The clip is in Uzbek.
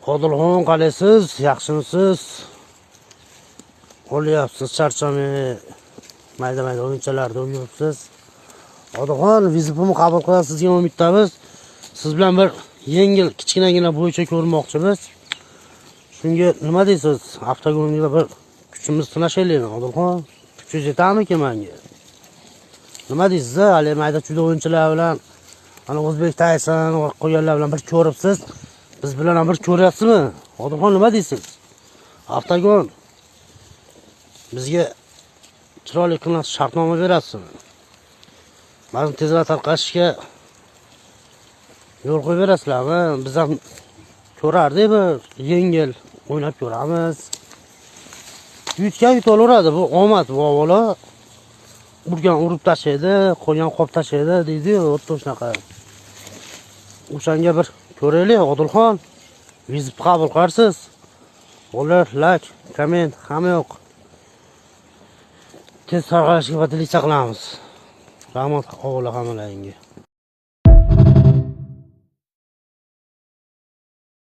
Odilxon qalaysiz? Yaxshimisiz? Qo'lyapsiz, charchamay, mayda-mayda o'yinchalarda o'ynayapsiz. Odilxon, vizitni qabul qilasiz degan umiddamiz. Siz bilan bir yengil, kichkinagina bo'yicha ko'rmoqchimiz. Shunga nima deysiz? Avtogonga bir kuchimiz sinashaylikmi, Odilxon? Kuchingiz yetarmikin menga? Nima deysiz? Hali mayda-chuyda o'yinchilar bilan, ana O'zbek Tayson qo'yganlar bilan bir ko'ribsiz. Biz bilan ham bir ko'ryapsizmi? Odilxon, nima deysiz? Avtogon bizga chiroyli qilib shartnoma berasizmi? Mana tezroq tarqashga yo'l qo'yib berasizlarmi? Biz ham ko'rardik, bir yengil o'ynab ko'ramiz. Yutgan yutaveradi, bu omad bu avvalo. Urgan urib tashlaydi, qo'ygan qop tashlaydi deydi-yu, o'tda shunaqa. O'shanga bir ko'raylik, Odilxon. Vizit qabul qilasiz. Ular like, komment hamma yo'q. Tez tarqalishga va dilak saqlamiz. Rahmat, avvalo hammalaringga.